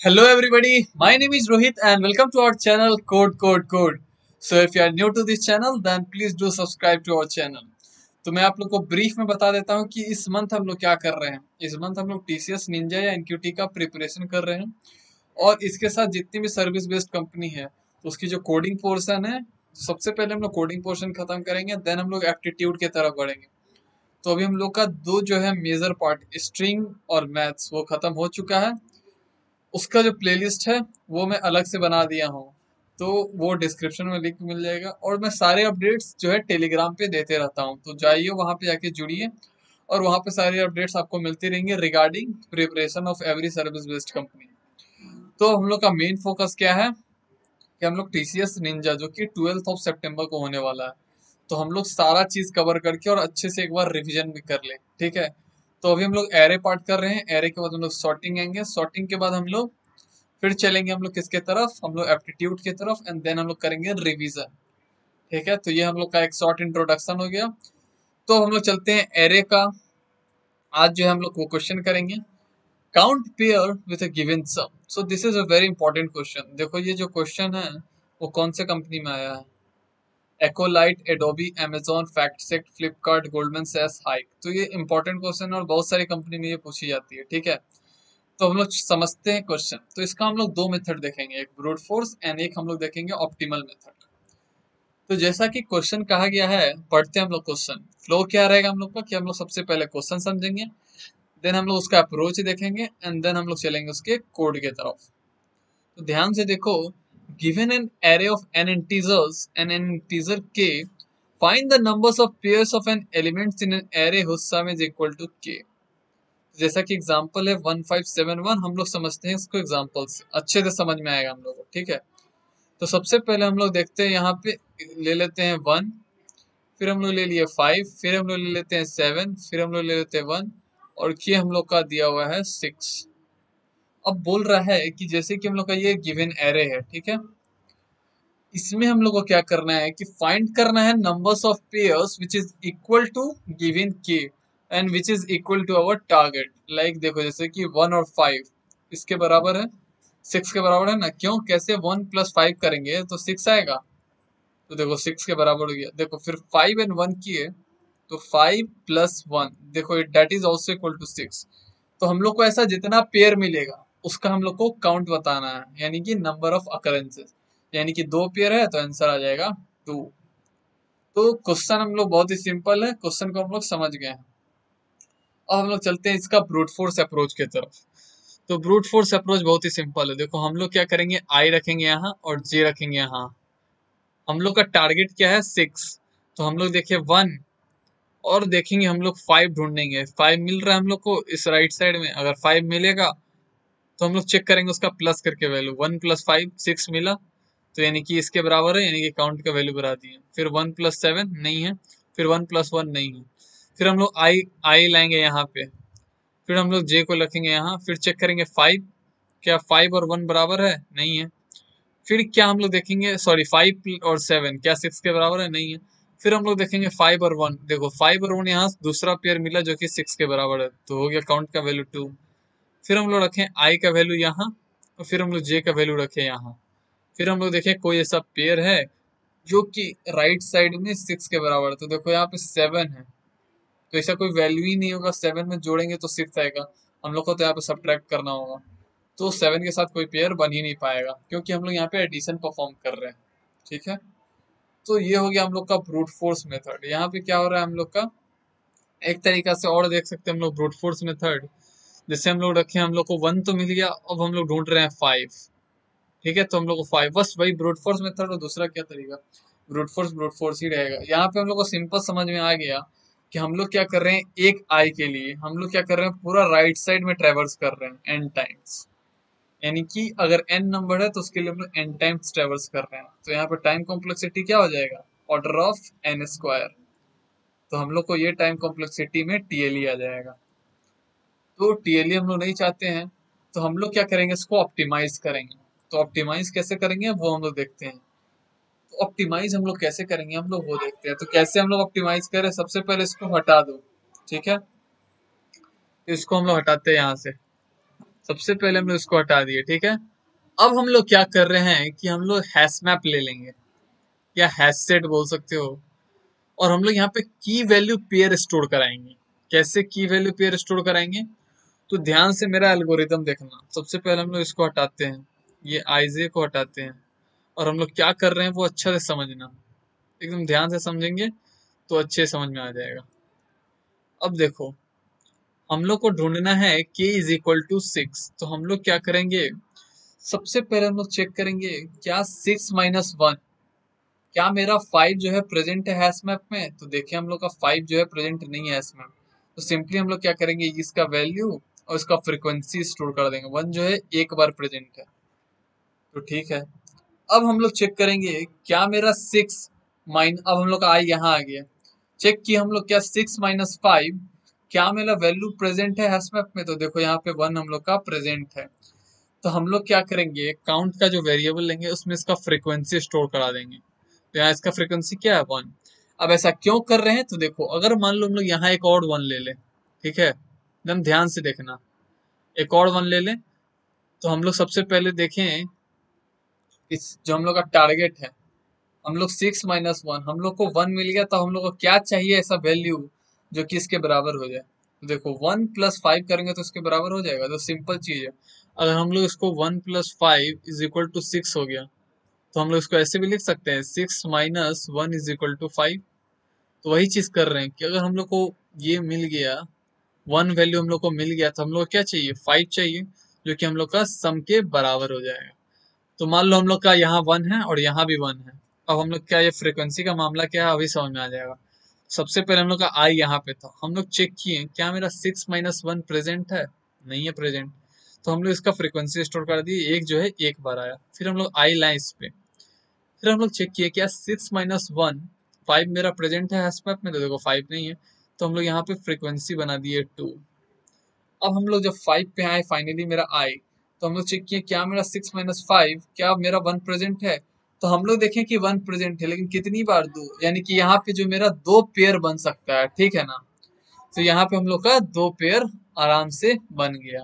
Hello everybody, my name is Rohit and welcome to our channel Code. So if you are new to this channel then please do subscribe to our channel. तो मैं आप लोग को brief में बता देता हूँ कि इस मंथ हम लोग क्या कर रहे हैं। इस मंथ हम लोग टीसीएस निंजा या एनक्यूटी का प्रिपरेशन कर रहे हैं और इसके साथ जितनी भी सर्विस बेस्ड कंपनी है उसकी जो कोडिंग पोर्शन है, सबसे पहले हम लोग कोडिंग पोर्शन खत्म करेंगे, देन हम लोग एप्टीट्यूड की तरफ बढ़ेंगे। तो अभी हम लोग का दो जो है मेजर पार्ट स्ट्रिंग और मैथ्स वो खत्म हो चुका है। उसका जो प्लेलिस्ट है वो मैं अलग से बना दिया हूँ, तो वो डिस्क्रिप्शन में लिंक मिल जाएगा। और मैं सारे अपडेट्स जो है टेलीग्राम पे देते रहता हूँ, तो जाइए वहाँ पे जाके जुड़िए और वहाँ पे सारी अपडेट्स आपको मिलती रहेंगी regarding preparation of every service based company. तो हम लोग का मेन फोकस क्या है कि हम लोग टीसीएस निंजा जो कि 12 सितंबर को होने वाला है, तो हम लोग सारा चीज कवर करके और अच्छे से एक बार रिवीजन भी कर ले। ठीक है, तो अभी हम लोग एरे पार्ट कर रहे हैं, एरे के बाद हम लोग सॉर्टिंग आएंगे, सॉर्टिंग के बाद हम लोग फिर चलेंगे हम लोग किसके तरफ, हम लोग एप्टीट्यूड की तरफ, एंड देन हम लोग करेंगे रिवीजन। ठीक है, तो ये हम लोग का एक शॉर्ट इंट्रोडक्शन हो गया। तो हम लोग चलते हैं एरे का। आज जो है हम लोग वो क्वेश्चन करेंगे, count pair with a given sum. So this is a very important question. देखो ये जो क्वेश्चन है वो कौन से कंपनी में आया है, Accolite, Adobe, Amazon, FactSet, Flipkart, Goldman सैक्स, हाइक। तो ये इंपॉर्टेंट क्वेश्चन है और बहुत सारी कंपनी में ये पूछी जाती है। ठीक है, तो हम लोग समझते हैं क्वेश्चन। तो इसका हम लोग दो मेथड देखेंगे, एक ब्रूट फोर्स एंड एक हम लोग देखेंगे ऑप्टिमल मेथड। तो जैसा कि क्वेश्चन कहा गया है, पढ़ते हैं हम लोग क्वेश्चन। फ्लो क्या रहेगा हम लोग का कि हम लोग सबसे पहले क्वेश्चन समझेंगे, देन हम लोग उसका अप्रोच देखेंगे एंड देन हम लोग चलेंगे उसके कोड के तरफ। तो ध्यान से देखो, given an array of N integers and integer K, find the numbers of pairs of an elements in an array whose sum is equal to K. जैसा कि एग्जांपल है 1571, हम लोग समझते हैं इसको एग्जांपल से, अच्छे से समझ में आएगा हम लोग को। ठीक है, तो सबसे पहले हम लोग देखते हैं यहाँ पे, ले लेते हैं 1, फिर हम लोग ले लिए 5, फिर हम लोग ले लेते हैं 7, फिर हम लोग ले लेते हैं 1, और ये हम लोग का दिया हुआ है 6। अब बोल रहा है कि जैसे कि हम लोग का ये गिवन एरे है, ठीक है, इसमें हम लोग को क्या करना है कि फाइंड करना है numbers of pairs which is equal to given K and which is equal to our target. Like देखो जैसे कि 1 और 5 इसके बराबर है, 6 के बराबर है ना। क्यों, कैसे 1 प्लस 5 करेंगे तो 6 आएगा, तो देखो 6 के बराबर हो गया। देखो फिर 5 एंड 1 किए तो 5 प्लस 1, देखो that is also equal to 6। तो हम लोग को ऐसा जितना पेयर मिलेगा उसका हम लोग को काउंट बताना है, यानी कि नंबर ऑफ अकरेंसेस। यानी कि दो पेयर है तो आंसर आ जाएगा 2। तो क्वेश्चन हम लोग बहुत ही सिंपल है, क्वेश्चन को हम लोग समझ गए हैं। अब हम लोग चलते हैं इसका ब्रूट फोर्स अप्रोच की तरफ। तो ब्रूट फोर्स अप्रोच बहुत ही सिंपल है। देखो हम लोग क्या करेंगे, आई रखेंगे यहाँ और जे रखेंगे यहाँ। हम लोग का टारगेट क्या है 6, तो हम लोग देखिए 1 और देखेंगे हम लोग 5 ढूंढेंगे। 5 मिल रहा है हम लोग को इस राइट साइड में, अगर 5 मिलेगा तो हम लोग चेक करेंगे उसका प्लस करके वैल्यू। 1 प्लस 5 6 मिला, तो यानी कि इसके बराबर है, यानी कि काउंट का वैल्यू बढ़ा दिए। फिर 1 प्लस 7 नहीं है, फिर 1 प्लस 1 नहीं है। फिर हम लोग आई आई लाएंगे यहाँ पे, फिर हम लोग जे को रखेंगे यहाँ, फिर चेक करेंगे 5, क्या 5 और 1 बराबर है, नहीं है। फिर क्या हम लोग देखेंगे, सॉरी 5 और 7 क्या 6 के बराबर है, नहीं है। फिर हम लोग देखेंगे 5 और 1, देखो 5 और 1 यहाँ दूसरा पेयर मिला जो कि 6 के बराबर है, तो हो गया काउंट का वैल्यू 2। फिर हम लोग रखें आई का वैल्यू यहाँ और फिर हम लोग जे का वैल्यू रखें यहाँ। फिर हम लोग देखें कोई ऐसा पेयर है जो कि राइट साइड में 6 के बराबर है, तो देखो यहाँ पे 7 है, तो ऐसा कोई वैल्यू ही नहीं होगा। 7 में जोड़ेंगे तो 6 आएगा, हम लोग को तो यहाँ पे सब्ट्रैक्ट करना होगा, तो 7 के साथ कोई पेयर बन ही नहीं पाएगा क्योंकि हम लोग यहाँ पे एडिशन परफॉर्म कर रहे हैं। ठीक है, तो ये हो गया हम लोग का ब्रूट फोर्स मेथड। यहाँ पे क्या हो रहा है हम लोग का, एक तरीका से और देख सकते हैं हम लोग ब्रूट फोर्स मेथड। जैसे हम लोग रखे, हम लोग को 1 तो मिल गया, अब हम लोग ढूंढ रहे हैं 5। ठीक है, तो हम लोग को 5, बस वही ब्रूट फोर्स मेथड और दूसरा क्या तरीका, ब्रूट फोर्स ही रहेगा। यहाँ पे हम लोग को सिंपल समझ में आ गया कि हम लोग क्या कर रहे हैं, एक आई के लिए हम लोग क्या कर रहे हैं, पूरा राइट साइड में ट्रेवर्स कर रहे हैं n टाइम्स। यानी कि अगर n नंबर है तो उसके लिए हम लोग n टाइम्स ट्रेवर्स कर रहे हैं, तो यहाँ पे टाइम कॉम्प्लेक्सिटी क्या हो जाएगा, ऑर्डर ऑफ n स्क्वायर। तो हम लोग को ये टाइम कॉम्प्लेक्सिटी में टीएलई आ जाएगा। तो टीएलई हम लोग नहीं चाहते हैं, तो हम लोग क्या करेंगे, इसको ऑप्टिमाइज करेंगे। तो ऑप्टिमाइज कैसे करेंगे वो हम लोग देखते हैं। तो ऑप्टिमाइज हम लोग कैसे करेंगे हम लोग वो देखते हैं। तो कैसे हम लोग ऑप्टिमाइज करें, सबसे पहले इसको हटा दो। ठीक है, तो इसको हम लोग हटाते हैं यहाँ से। सबसे पहले हम लोग इसको हटा दिए, ठीक है। अब हम लोग क्या कर रहे हैं कि हम लोग हैश मैप ले लेंगे या हैश सेट बोल सकते हो, और हम लोग यहाँ पे की वैल्यू पेयर स्टोर कराएंगे। कैसे की वैल्यू पेयर स्टोर कराएंगे, तो ध्यान से मेरा एल्गोरिदम देखना। सबसे पहले हम लोग इसको हटाते हैं, ये आईजे को हटाते हैं, और हम लोग क्या कर रहे हैं वो अच्छा से समझना। एकदम ध्यान से समझेंगे तो अच्छे समझ में आ जाएगा। अब देखो, हम लोग को ढूंढना है k इज इक्वल टू 6। तो हम लोग क्या करेंगे, सबसे पहले हम लोग चेक करेंगे क्या 6 - 1, क्या मेरा 5 जो है प्रेजेंट है हैश मैप में। तो देखिए हम लोग का 5 जो है प्रेजेंट नहीं है हैश मैप। तो सिंपली हम लोग क्या करेंगे, इसका वैल्यू और इसका फ्रीक्वेंसी स्टोर कर देंगे। 1 जो है एक बार प्रेजेंट है, तो ठीक है। अब हम लोग चेक करेंगे क्या मेरा 6 माइन, अब हम लोग का आई यहाँ आ गया। चेक किए हम लोग क्या 6 - 5 क्या मेरा वैल्यू प्रेजेंट है हैश मैप में। तो देखो यहाँ पे 1 हम लोग का प्रेजेंट है। तो हम लोग क्या करेंगे, काउंट का जो वेरिएबल लेंगे उसमें इसका फ्रीक्वेंसी स्टोर करा देंगे। तो यहाँ इसका फ्रीक्वेंसी क्या है, 1। अब ऐसा क्यों कर रहे हैं, तो देखो अगर मान लो हम लोग यहाँ एक और 1 ले लें, ठीक है, एकदम ध्यान से देखना, एक और 1 ले लें, तो हम लोग सबसे पहले देखें इस जो हम लोग का टारगेट है, हम लोग 6 - 1, हम लोग को 1 मिल गया। तो हम लोग को क्या चाहिए, ऐसा वैल्यू जो कि इसके बराबर हो जाए। तो देखो 1 + 5 करेंगे तो इसके बराबर हो जाएगा। तो सिंपल चीज है, अगर हम लोग इसको 1 + 5 = 6 हो गया, तो हम लोग इसको ऐसे भी लिख सकते हैं 6 - 1 = 5। तो वही चीज कर रहे हैं कि अगर हम लोग को ये मिल गया, 1 वैल्यू हम लोग को मिल गया, तो हम लोग को क्या चाहिए, 5 चाहिए, जो कि हम लोग का सम के बराबर हो जाएगा। तो मान लो हम लोग का यहाँ 1 है और यहाँ भी 1 है। अब हम लोग क्या, ये फ्रीक्वेंसी का मामला क्या है अभी समझ में आ जाएगा। सबसे पहले हम लोग का आई यहाँ पे था, हम लोग चेक किए क्या मेरा 6 - 1 प्रेजेंट है, नहीं है प्रेजेंट। तो हम लोग इसका फ्रीक्वेंसी स्टोर कर दिए, एक जो है एक बार आया। फिर हम लोग आई लाए इस पे, फिर हम लोग चेक किए क्या 6 - 1, 5 मेरा प्रेजेंट है हैशमैप में। तो देखो 5 नहीं है, तो हम लोग यहाँ पे फ्रीक्वेंसी बना दिए 2। अब हम लोग जब 5 पे आए, फाइनली मेरा आई, तो हम लोग चेक किए क्या मेरा 6 - 5 क्या मेरा 1 प्रेजेंट है। तो हम लोग देखें कि 1 प्रेजेंट है, लेकिन कितनी बार, 2, यानी कि यहाँ पे जो मेरा 2 पेयर बन सकता है, ठीक है ना। तो यहाँ पे हम लोग का 2 पेयर आराम से बन गया।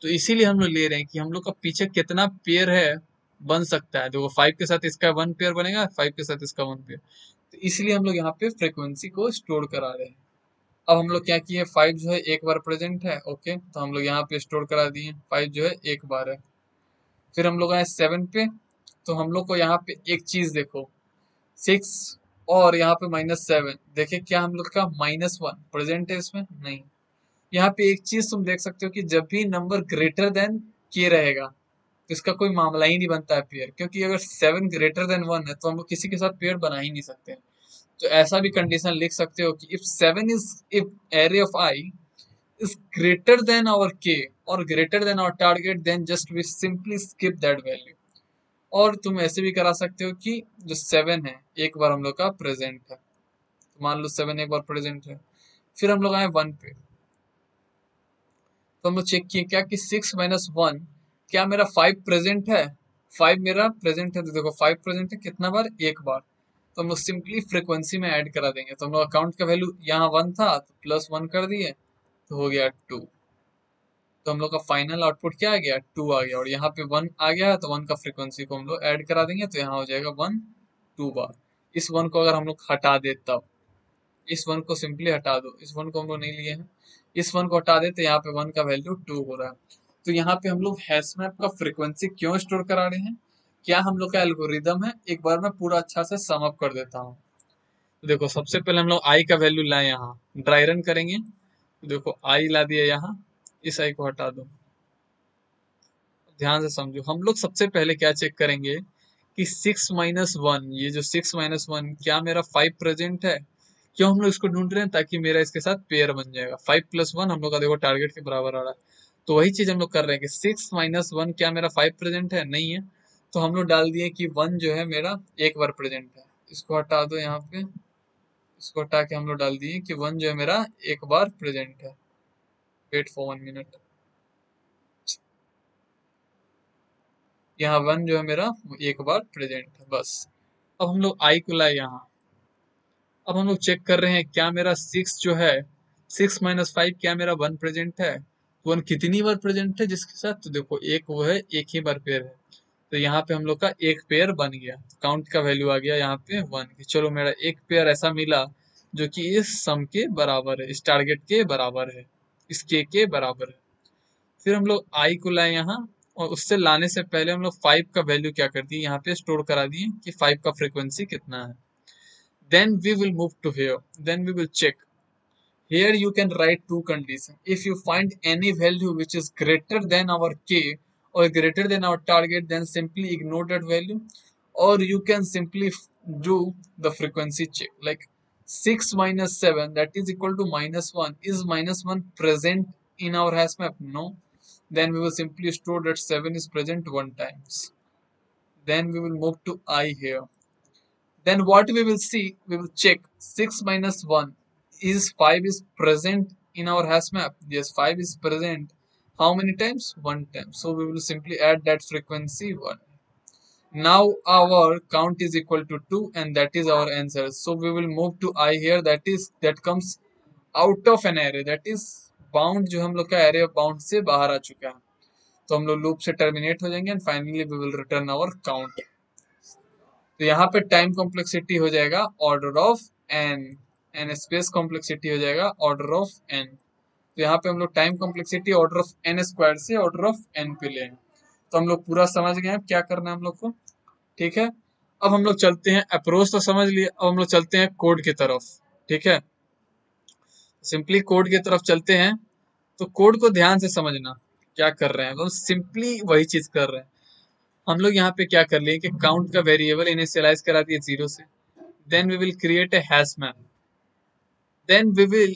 तो इसीलिए हम लोग ले रहे हैं कि हम लोग का पीछे कितना पेयर है, बन सकता है। देखो 5 के साथ इसका 1 पेयर बनेगा, 5 के साथ इसका 1 पेयर। तो इसलिए हम लोग यहाँ पे फ्रीक्वेंसी को स्टोर करा रहे हैं। अब हम लोग क्या किए, 5 जो है एक बार प्रेजेंट है, ओके, तो हम लोग यहाँ पे स्टोर करा दिए, 5 जो है एक बार है। फिर हम लोग आए 7 पे, तो हम लोग को यहाँ पे एक चीज देखो, 6 और यहाँ पे -7, देखिए क्या हम लोग का -1 प्रेजेंट है इसमें, नहीं। यहाँ पे एक चीज तुम देख सकते हो कि जब भी नंबर ग्रेटर देन के रहेगा, तो इसका कोई मामला ही नहीं बनता है पेयर, क्योंकि अगर 7 ग्रेटर देन 1 है तो हम लोग किसी के साथ पेयर बना ही नहीं सकते। तो ऐसा भी कंडीशन लिख सकते हो कि if array of I is greater than our k or greater than our target, then just we simply skip that value। और तुम ऐसे भी करा सकते हो कि जो 7 है एक बार हम लोग का प्रेजेंट है, तो मान लो 7 एक बार प्रेजेंट है। फिर हम लोग आए 1 पे, तो हम लोग चेक किए क्या कि 6 - 1 क्या मेरा 5 प्रेजेंट है। 5 मेरा प्रेजेंट है, तो देखो 5 प्रेजेंट है कितना बार, एक बार। तो हम लोग सिंपली फ्रीक्वेंसी में ऐड करा देंगे। तो हम लोग अकाउंट का वैल्यू यहाँ 1 था, तो +1 कर दिए, तो हो गया 2। तो हम लोग का फाइनल आउटपुट क्या आ गया, 2 आ गया। और यहाँ पे 1 आ गया, तो 1 का फ्रीक्वेंसी को हम लोग ऐड करा देंगे, तो यहाँ हो जाएगा 1 2 बार। इस 1 को अगर हम लोग हटा दे, तब इस 1 को सिंपली हटा दो, इस 1 को हम लोग नहीं लिए हैं, इस 1 को हटा दे, तो यहाँ पे 1 का वैल्यू 2 हो रहा है। तो यहाँ पे हम लोग हैश मैप का फ्रीक्वेंसी क्यों स्टोर करा रहे हैं, क्या हम लोग का एल्गोरिदम है, एक बार मैं पूरा अच्छा से सम अप कर देता हूँ। तो देखो सबसे पहले हम लोग आई का वैल्यू लाए, यहाँ ड्राई रन करेंगे, तो देखो आई ला दिया यहाँ, इस आई को हटा दो। ध्यान से समझो, हम लोग सबसे पहले क्या चेक करेंगे कि 6 - 1, ये जो 6 - 1 क्या मेरा 5 प्रेजेंट है। क्यों हम लोग इसको ढूंढ रहे हैं, ताकि मेरा इसके साथ पेयर बन जाएगा। 5 + 1 हम लोग का देखो टारगेट के बराबर आ रहा है। तो वही चीज हम लोग कर रहे हैं कि 6 - 1 क्या मेरा 5 प्रेजेंट है, नहीं है। तो हम लोग डाल दिए कि 1 जो है मेरा एक बार प्रेजेंट है। इसको हटा दो यहाँ पे, इसको हटा के हम लोग डाल दिए कि 1 जो है मेरा एक बार प्रेजेंट है। वेट फॉर 1 मिनट, यहाँ 1 जो है मेरा वो एक बार प्रेजेंट है, बस। अब हम लोग आई को लाए यहाँ, अब हम लोग चेक कर रहे हैं क्या मेरा 6 जो है, 6 - 5 क्या मेरा 1 प्रेजेंट है। वन कितनी बार प्रेजेंट है जिसके साथ, तो देखो एक वो है, एक ही बार पेयर है, तो यहाँ पे हम लोग का एक पेयर बन गया, काउंट का वैल्यू आ गया यहाँ पे 1। चलो मेरा एक पेयर ऐसा मिला जो कि इस सम के बराबर है, इस टारगेट के बराबर है, इस के बराबर है। फिर हम लोग आई को लाए यहाँ, और उससे लाने से पहले हम लोग 5 का वैल्यू क्या कर दिए, यहाँ पे स्टोर करा दिए कि 5 का फ्रीक्वेंसी कितना है। Then we will move to here, then we will check. Here you can write two conditions. If you find any value which is greater than our k or greater than our target, then simply ignore that value. Or you can simply do the frequency check. Like 6 minus 7, that is equal to minus 1. Is minus 1 present in our hash map? No. Then we will simply store that 7 is present one times. Then we will move to I here. Then what we will see, we will check 6 minus 1 is 5 is present in our hash map. Yes, 5 is present. How many times? One time. So we will simply add that frequency 1. Now our count is equal to 2 and that is our answer. So we will move to I here, that comes out of an array, that is bound, जो हम लोग का array of bound से बाहर आ चुका है, तो हम लोग loop से terminate हो जाएंगे and finally we will return our count. तो यहाँ पे टाइम कॉम्प्लेक्सिटी हो जाएगा order of n, n space complexity हो जाएगा ऑर्डर ऑफ एन। तो यहाँ पे हम लोग time complexity order of n square से ऑर्डर ऑफ एन पे ले, तो हम लोग पूरा समझ गए हैं क्या करना है हम लोग को। ठीक है, अब हम लोग चलते हैं, अप्रोच तो समझ लिए, अब हम लोग चलते हैं कोड की तरफ। ठीक है, सिंपली कोड की तरफ चलते हैं। तो कोड को ध्यान से समझना क्या कर रहे हैं, हम सिंपली वही चीज कर रहे हैं। हम लोग यहाँ पे क्या कर लिए कि काउंट का वेरिएबल इनिशियलाइज करा दिए 0 से। Then we will create a hash map. Then we will,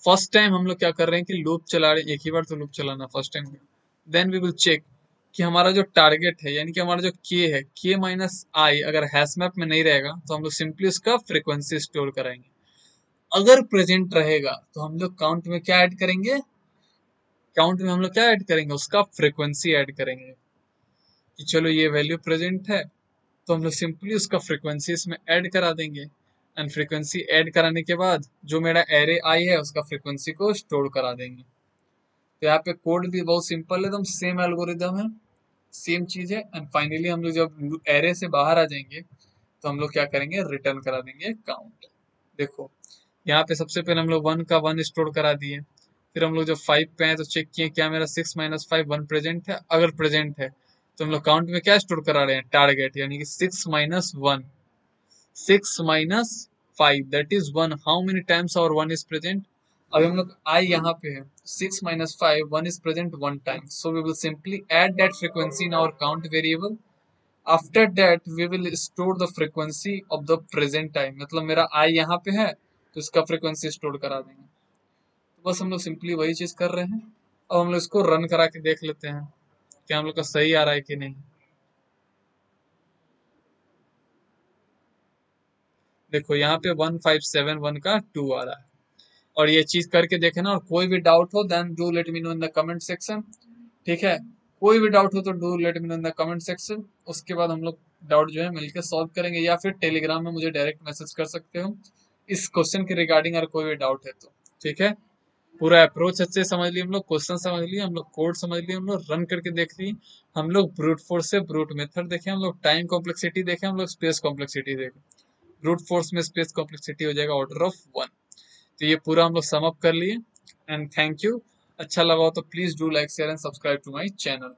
first time हम लोग क्या कर रहे हैं कि लूप चला रहे हैं, एक ही बार तो लूप चलाना first time. Then we will check कि हमारा जो टारगेट है, यानी कि हमारा जो के है, के माइनस आई अगर हैश मैप में नहीं रहेगा तो हम लोग सिंपली उसका फ्रीक्वेंसी स्टोर कराएंगे। अगर प्रेजेंट रहेगा तो हम लोग काउंट में क्या ऐड करेंगे, काउंट में हम लोग क्या ऐड करेंगे, उसका फ्रीक्वेंसी ऐड करेंगे। कि चलो ये वैल्यू प्रेजेंट है तो हम लोग सिंपली उसका फ्रीक्वेंसी इसमें ऐड करा देंगे, एंड फ्रीक्वेंसी ऐड कराने के बाद जो मेरा एरे आई है उसका फ्रीक्वेंसी को स्टोर करा देंगे। तो यहाँ पे कोड भी बहुत सिंपल है, एकदम सेम एल्गोरिदम है, सेम चीज है। एंड फाइनली हम लोग जब एरे से बाहर आ जाएंगे तो हम लोग क्या करेंगे, रिटर्न करा देंगे काउंट। देखो यहाँ पे सबसे पहले हम लोग 1 का 1 स्टोर करा दिए, फिर हम लोग जब 5 पे आए तो चेक किए क्या मेरा 6 माइनस 5 1 प्रेजेंट है। अगर प्रेजेंट है तो हम लोग काउंट में क्या स्टोर करा रहे हैं, टारगेट, यानी कि 6 minus 1, 6 minus 5 that is 1। How many times और 1 इज प्रेजेंट, अभी हम लोग आई यहाँ पे है, 6 minus 5 1 is present 1 time, so we will simply add that frequency in our count variable. After that we will store the frequency of the present time, मतलब मेरा आई यहाँ पे है तो इसका फ्रीक्वेंसी स्टोर करा देंगे। तो बस हम लोग सिंपली वही चीज कर रहे हैं। अब हम लोग इसको रन करा के देख लेते हैं क्या हम लोग का सही आ रहा है कि नहीं। देखो यहाँ पे 1571 का 2 आ रहा है, और ये चीज करके देखे ना, और कोई भी डाउट हो then do let me know in the comment section. ठीक है, कोई भी डाउट हो तो do let me know in the comment section, उसके बाद हम लोग डाउट जो है मिलकर सॉल्व करेंगे, या फिर टेलीग्राम में मुझे डायरेक्ट मैसेज कर सकते हो इस क्वेश्चन के रिगार्डिंग, अगर कोई भी डाउट है तो। ठीक है, पूरा अप्रोच अच्छे समझ लिए हम लोग, क्वेश्चन समझ लिए हम लोग, कोड समझ लिए हम लोग, रन करके देख लिए हम लोग, ब्रूट फोर्स से ब्रूट मेथड देखे हम लोग, टाइम कॉम्प्लेक्सिटी देखे हम लोग, स्पेस कॉम्प्लेक्सिटी देखे। ब्रूट फोर्स में स्पेस कॉम्प्लेक्सिटी हो जाएगा ऑर्डर ऑफ 1। तो ये पूरा हम लोग सम अप कर लिए, एंड थैंक यू। अच्छा लगा हो तो please do like share and subscribe to my channel.